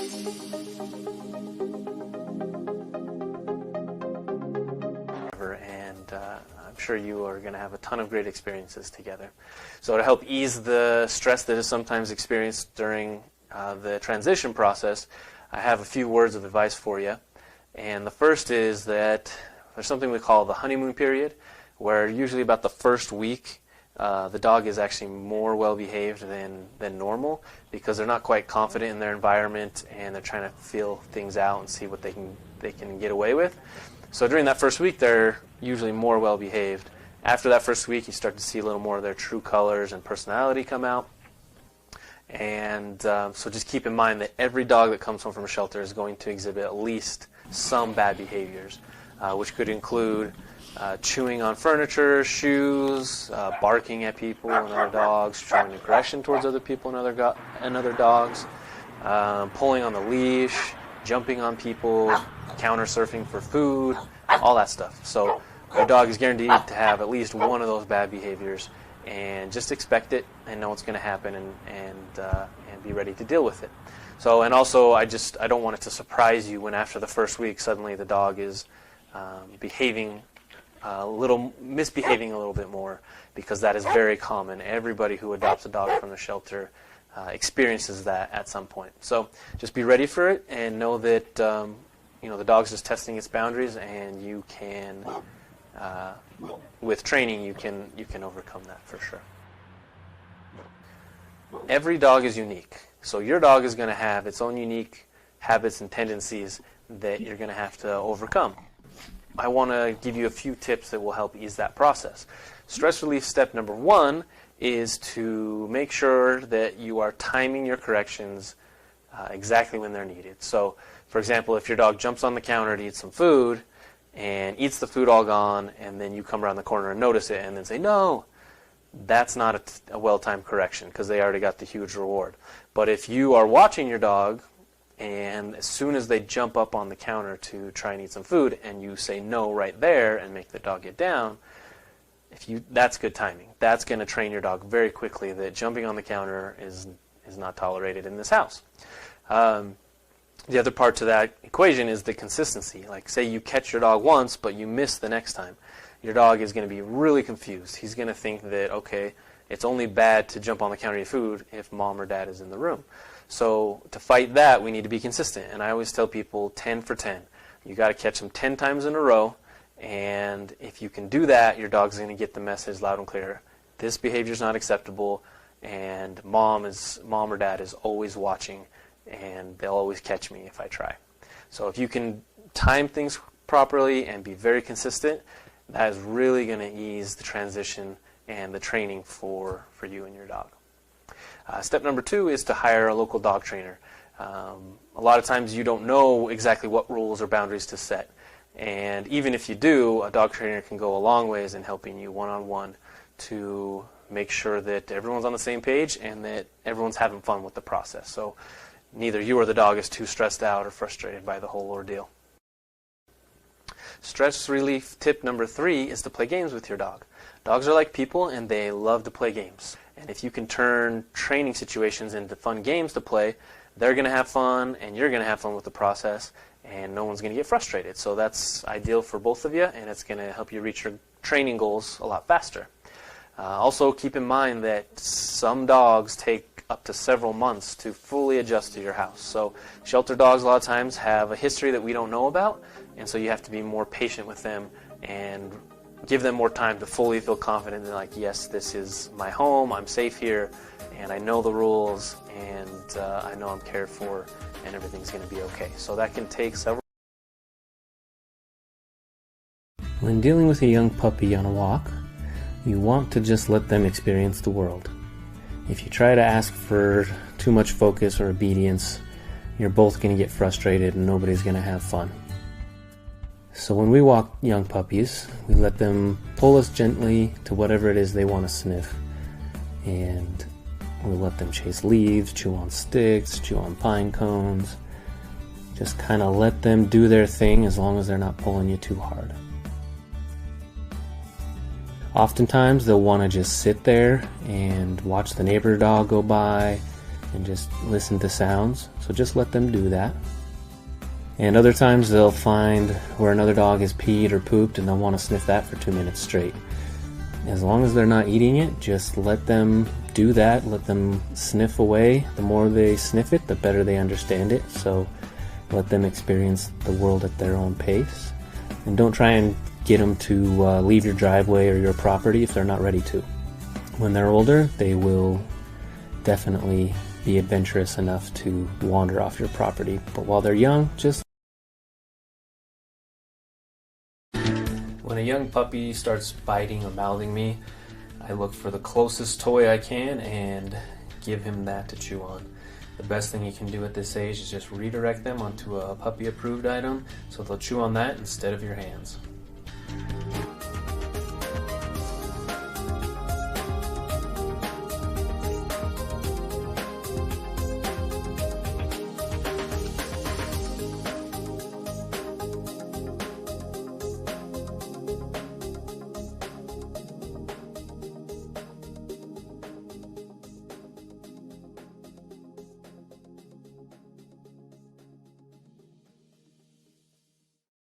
And I'm sure you are going to have a ton of great experiences together. So to help ease the stress that is sometimes experienced during the transition process, I have a few words of advice for you. And the first is that there's something we call the honeymoon period, where usually about the first week the dog is actually more well-behaved than normal, because they're not quite confident in their environment and they're trying to feel things out and see what they can get away with. So during that first week, they're usually more well-behaved. After that first week, you start to see a little more of their true colors and personality come out. And so just keep in mind that every dog that comes home from a shelter is going to exhibit at least some bad behaviors, which could include chewing on furniture, shoes, barking at people and other dogs, showing aggression towards other people and other dogs, pulling on the leash, jumping on people, counter surfing for food, all that stuff. So your dog is guaranteed to have at least one of those bad behaviors, and just expect it and know what's going to happen and be ready to deal with it. So, and also I don't want it to surprise you when after the first week suddenly the dog is misbehaving a little bit more, because that is very common. Everybody who adopts a dog from the shelter experiences that at some point. So just be ready for it and know that the dog's just testing its boundaries, and you can, with training, you can overcome that for sure. Every dog is unique, so your dog is going to have its own unique habits and tendencies that you're going to have to overcome. I want to give you a few tips that will help ease that process. Stress relief step number 1 is to make sure that you are timing your corrections exactly when they're needed. So, for example, if your dog jumps on the counter to eat some food and eats the food all gone, and then you come around the corner and notice it and then say, no, that's not a well-timed correction, because they already got the huge reward. But if you are watching your dog, and as soon as they jump up on the counter to try and eat some food, and you say no right there and make the dog get down, that's good timing. That's going to train your dog very quickly that jumping on the counter is not tolerated in this house. The other part to that equation is the consistency. Like, say you catch your dog once, but you miss the next time. Your dog is going to be really confused. He's going to think that, okay, it's only bad to jump on the counter to eat food if mom or dad is in the room. So to fight that, we need to be consistent. And I always tell people 10 for 10. You got to catch them 10 times in a row. And if you can do that, your dog's going to get the message loud and clear. This behavior is not acceptable, and mom or dad is always watching, and they'll always catch me if I try. So if you can time things properly and be very consistent, that is really going to ease the transition and the training for you and your dog. Step number 2 is to hire a local dog trainer. A lot of times you don't know exactly what rules or boundaries to set. And even if you do, a dog trainer can go a long ways in helping you one-on-one to make sure that everyone's on the same page and that everyone's having fun with the process. So neither you or the dog is too stressed out or frustrated by the whole ordeal. Stress relief tip number 3 is to play games with your dog. Dogs are like people, and they love to play games. And if you can turn training situations into fun games to play, they're going to have fun, and you're going to have fun with the process, and no one's going to get frustrated. So that's ideal for both of you, and it's going to help you reach your training goals a lot faster. Also, keep in mind that some dogs take up to several months to fully adjust to your house. So shelter dogs a lot of times have a history that we don't know about, and so you have to be more patient with them and give them more time to fully feel confident and like, yes, this is my home, I'm safe here, and I know the rules, and I know I'm cared for, and everything's going to be okay. So that can take several. When dealing with a young puppy on a walk, you want to just let them experience the world. If you try to ask for too much focus or obedience, you're both going to get frustrated and nobody's going to have fun. So when we walk young puppies, we let them pull us gently to whatever it is they want to sniff. And we'll let them chase leaves, chew on sticks, chew on pine cones. Just kind of let them do their thing as long as they're not pulling you too hard. Oftentimes they'll want to just sit there and watch the neighbor dog go by and just listen to sounds. So just let them do that. And other times they'll find where another dog has peed or pooped and they'll want to sniff that for 2 minutes straight. As long as they're not eating it, just let them do that. Let them sniff away. The more they sniff it, the better they understand it. So let them experience the world at their own pace. And don't try and get them to leave your driveway or your property if they're not ready to. When they're older, they will definitely be adventurous enough to wander off your property. But while they're young, just when a young puppy starts biting or mouthing me, I look for the closest toy I can and give him that to chew on. The best thing you can do at this age is just redirect them onto a puppy approved item so they'll chew on that instead of your hands.